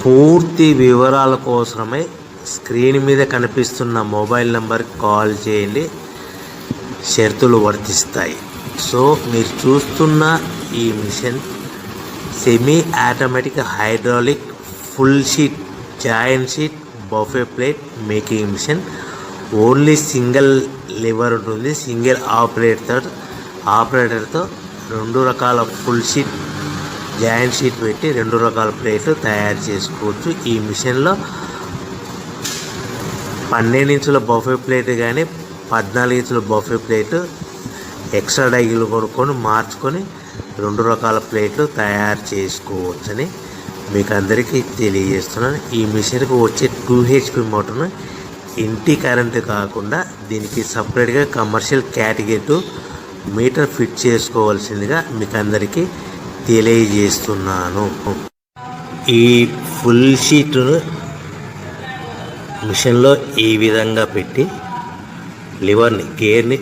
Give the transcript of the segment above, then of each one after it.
పూర్తి వివరాల కోసమై స్క్రీన్ మీద కనిపిస్తున్న మొబైల్ నెంబర్కి కాల్ చేయండి, షరతులు వర్తిస్తాయి. సో మీరు చూస్తున్న ఈ machine semi automatic hydraulic full sheet joint sheet buffet plate making machine. Only single lever ఉంటుంది. సింగిల్ ఆపరేటర్తో 2 రకాల ఫుల్ షీట్ జాయింట్ షీట్ పెట్టి 2 రకాల ప్లేట్లు తయారు చేసుకోవచ్చు. ఈ మిషన్లో 12 ఇంచుల బఫే ప్లేట్ కానీ 14 ఇంచుల బఫే ప్లేట్ ఎక్స్ట్రా డైలు కొనుక్కొని మార్చుకొని 2 రకాల ప్లేట్లు తయారు చేసుకోవచ్చని మీకు అందరికీ తెలియజేస్తున్నాను. ఈ మిషన్కి వచ్చే 2 HP మోటార్ను ఇంటి కరెంటు కాకుండా దీనికి సపరేట్గా కమర్షియల్ కేటగిరీ 2 మీటర్ ఫిట్ చేసుకోవాల్సిందిగా మీకు అందరికీ తెలియజేస్తున్నాను. ఈ ఫుల్ షీట్ను మిషన్లో ఈ విధంగా పెట్టి లివర్ని గేర్ని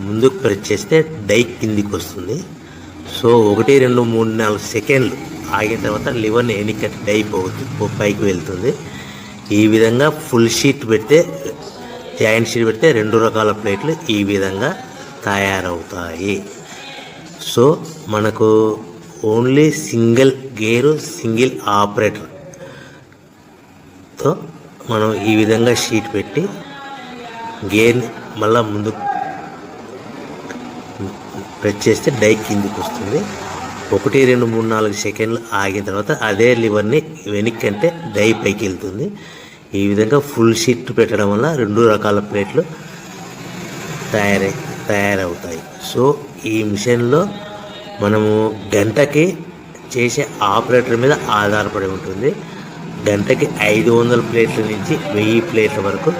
ముందుకు ప్రెస్ చేస్తే డై కిందికి వస్తుంది. సో 1 2 3 4 సెకండ్లు ఆగిన తర్వాత లివర్ని ఎన్నికట్టి డై పైకి వెళ్తుంది. ఈ విధంగా ఫుల్ షీట్ పెడితే జాయింట్ షీట్ పెడితే 2 రకాల ప్లేట్లు ఈ విధంగా తయారవుతాయి. సో మనకు ఓన్లీ సింగిల్ గేరు సింగిల్ ఆపరేటర్తో మనం ఈ విధంగా షీట్ పెట్టి గేర్ని మళ్ళీ ముందు ప్రెస్ చేస్తే డై కిందికి వస్తుంది. 1 2 3 4 సెకండ్లు ఆగిన తర్వాత అదే లివర్ని వెనక్కి అంటే డై పైకి వెళ్తుంది. ఈ విధంగా ఫుల్ షీట్ పెట్టడం వల్ల 2 రకాల ప్లేట్లు తయారవుతాయి. సో ఈ మిషన్లో మనము గంటకి చేసే ఆపరేటర్ మీద ఆధారపడి ఉంటుంది. గంటకి 500 ప్లేట్ల నుంచి 1000 ప్లేట్ల వరకు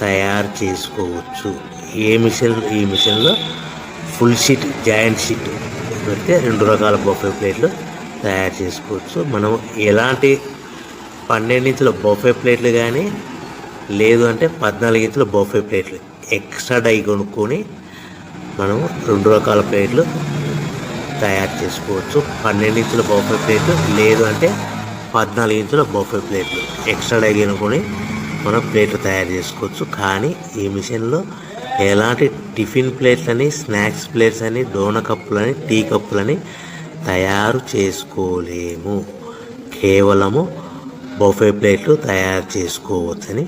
తయారు చేసుకోవచ్చు. ఈ మిషన్లో ఫుల్ షీట్ జాయింట్ షీట్ పెడితే 2 రకాల బఫే ప్లేట్లు తయారు చేసుకోవచ్చు. మనం ఎలాంటి 12 ఇంచుల బఫే ప్లేట్లు కానీ లేదు అంటే 14 ఇంచుల బఫే ప్లేట్లు ఎక్స్ట్రా డై కొనుక్కొని మనం 2 రకాల ప్లేట్లు తయారు చేసుకోవచ్చు. 12 ఇంచుల బఫే ప్లేట్లు లేదు అంటే 14 ఇంచుల బఫే ప్లేట్లు ఎక్స్ట్రా డై కొనుక్కొని మనం ప్లేట్లు తయారు చేసుకోవచ్చు. కానీ ఈ మిషన్లో ఎలాంటి టిఫిన్ ప్లేట్లని స్నాక్స్ ప్లేట్స్ అని డోనా కప్పులని టీ కప్పులని తయారు చేసుకోలేము. కేవలము బఫే ప్లేట్లు తయారు చేసుకోవచ్చని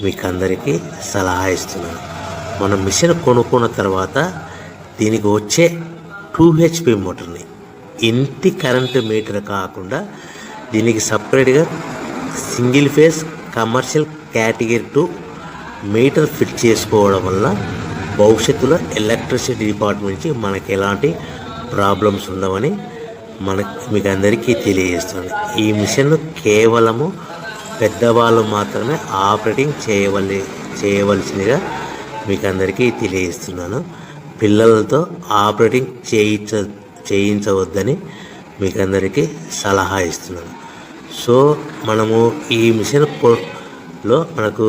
మీకు అందరికీ సలహా ఇస్తున్నాను. మనం మిషన్ కొనుక్కున్న తర్వాత దీనికి వచ్చే 2 HP మోటార్ని ఇంటి కరెంటు మీటర్ కాకుండా దీనికి సపరేట్గా single phase commercial category 2 metre fit చేసుకోవడం వల్ల భవిష్యత్తులో ఎలక్ట్రిసిటీ డిపార్ట్మెంట్ నుంచి మనకి ఎలాంటి ప్రాబ్లమ్స్ ఉండవని మీకు అందరికీ తెలియజేస్తున్నాను. ఈ మిషన్ కేవలము పెద్దవాళ్ళు మాత్రమే ఆపరేటింగ్ చేయవలసిందిగా మీకు అందరికీ తెలియజేస్తున్నాను. పిల్లలతో ఆపరేటింగ్ చేయించవద్దని మీకు అందరికీ సలహా ఇస్తున్నాను. సో మనము ఈ మిషన్లో మనకు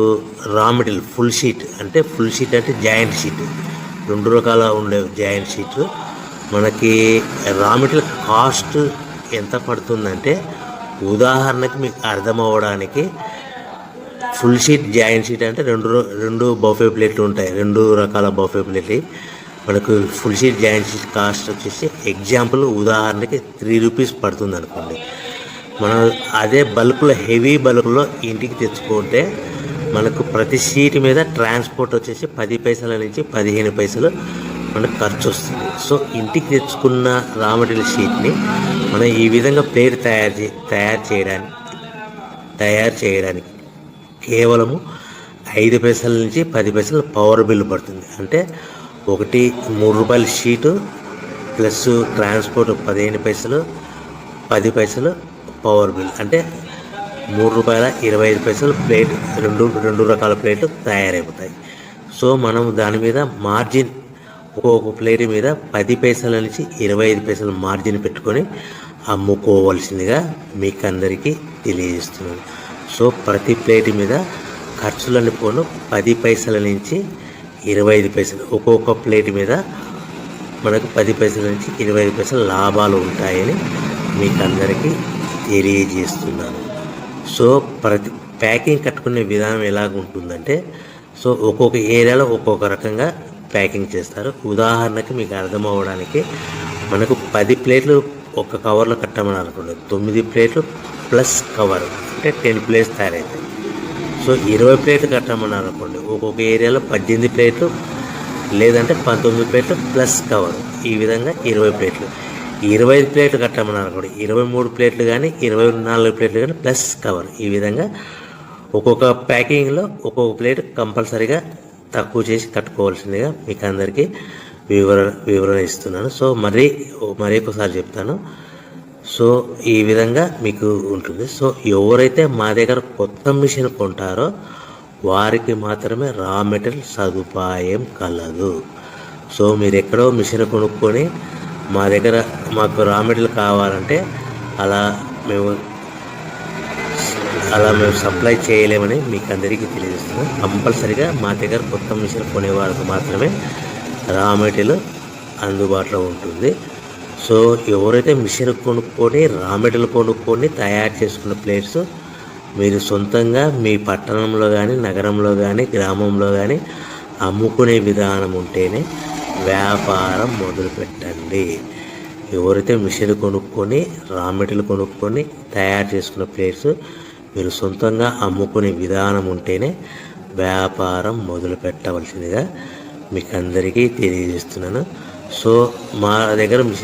రా మెటీరియల్ ఫుల్ షీట్ అంటే జాయింట్ షీట్ 2 రకాల ఉండే జాయింట్ షీట్ మనకి రా మెటీరియల్ కాస్ట్ ఎంత పడుతుందంటే ఉదాహరణకి మీకు అర్థం అవ్వడానికి ఫుల్ షీట్ జాయింట్ షీట్ అంటే 2 బఫే ప్లేట్లు ఉంటాయి. 2 రకాల బఫే ప్లేట్లు మనకు full sheet joint sheet cost వచ్చేసి ఎగ్జాంపుల్ ఉదాహరణకి 3 రూపీస్ పడుతుంది అనుకోండి. మనం అదే బల్క్లో హెవీ బల్క్లో ఇంటికి తెచ్చుకుంటే మనకు ప్రతి షీట్ మీద ట్రాన్స్పోర్ట్ వచ్చేసి 10 పైసల నుంచి 15 పైసలు మనకు ఖర్చు వస్తుంది. సో ఇంటికి తెచ్చుకున్న రా మెటీరియల్ షీట్ని మనం ఈ విధంగా ప్లేట్ తయారు చేయడానికి కేవలము 5 పైసల నుంచి 10 పైసలు పవర్ బిల్ పడుతుంది. అంటే 3 రూపాయల షీటు ప్లస్ ట్రాన్స్పోర్ట్ 15 పైసలు 10 పైసలు పవర్ బిల్ అంటే 3 రూపాయల 25 పైసలు ప్లేట్ 2 రకాల ప్లేట్లు తయారైపోతాయి. సో మనం దాని మీద మార్జిన్ ఒక్కొక్క ప్లేట్ మీద 10 పైసల నుంచి 25 పైసలు మార్జిన్ పెట్టుకొని అమ్ముకోవాల్సిందిగా మీకు అందరికీ తెలియజేస్తున్నాను. సో ప్రతి ప్లేట్ మీద ఖర్చులన్నీ పోను 10 పైసల నుంచి 25 పైసలు ఒక్కొక్క ప్లేట్ మీద మనకు 10 పైసల నుంచి 25 పైసలు లాభాలు ఉంటాయని మీకు అందరికీ తెలియజేస్తున్నాను. సో ప్రతి ప్యాకింగ్ కట్టుకునే విధానం ఎలాగ ఉంటుందంటే, సో ఒక్కొక్క ఏరియాలో ఒక్కొక్క రకంగా ప్యాకింగ్ చేస్తారు. ఉదాహరణకి మీకు అర్థం అవ్వడానికి, మనకు 10 ప్లేట్లు ఒక కవర్లో కట్టమని అనుకోండి, 9 ప్లేట్లు ప్లస్ కవర్ అంటే 10 ప్లేట్స్ తయారవుతాయి. సో 20 ప్లేట్లు కట్టమన్నారు అనుకోండి, ఒక్కొక్క ఏరియాలో 18 ప్లేట్లు లేదంటే 19 ప్లేట్లు ప్లస్ కవర్, ఈ విధంగా 20 ప్లేట్లు. 25 ప్లేట్లు కట్టమన్నారు అనుకోండి, 23 ప్లేట్లు కానీ 24 ప్లేట్లు కానీ ప్లస్ కవర్, ఈ విధంగా ఒక్కొక్క ప్యాకింగ్లో ఒక్కొక్క ప్లేట్ కంపల్సరీగా తక్కువ చేసి కట్టుకోవాల్సిందిగా మీకు అందరికీ వివరణ ఇస్తున్నాను. సో మరీ ఒకసారి చెప్తాను. సో ఈ విధంగా మీకు ఉంటుంది. సో ఎవరైతే మా దగ్గర కొత్త మిషన్ కొంటారో వారికి మాత్రమే రా మెటీరియల్ సదుపాయం కలదు. సో మీరు ఎక్కడో మిషన్ కొనుక్కొని మా దగ్గర మాకు రా మెటీరియల్ కావాలంటే అలా మేము సప్లై చేయలేమని మీకు అందరికీ తెలియజేస్తున్నాం. కంపల్సరీగా మా దగ్గర కొత్త మిషన్ కొనే వారికి మాత్రమే రా మెటీరియల్ అందుబాటులో ఉంటుంది. సో ఎవరైతే మిషన్ కొనుక్కొని రా మెటీరియల్ కొనుక్కొని తయారు చేసుకున్న ప్లేట్స్ మీరు సొంతంగా మీ పట్టణంలో కానీ నగరంలో కానీ గ్రామంలో కానీ అమ్ముకునే విధానం ఉంటేనే వ్యాపారం మొదలుపెట్టండి. ఎవరైతే మిషన్ కొనుక్కొని రా మెటీరియల్ కొనుక్కొని తయారు చేసుకున్న ప్లేట్స్ మీరు సొంతంగా అమ్ముకునే విధానం ఉంటేనే వ్యాపారం మొదలు పెట్టవలసిందిగా మీకు అందరికీ తెలియజేస్తున్నాను. సో మా దగ్గర మిషన్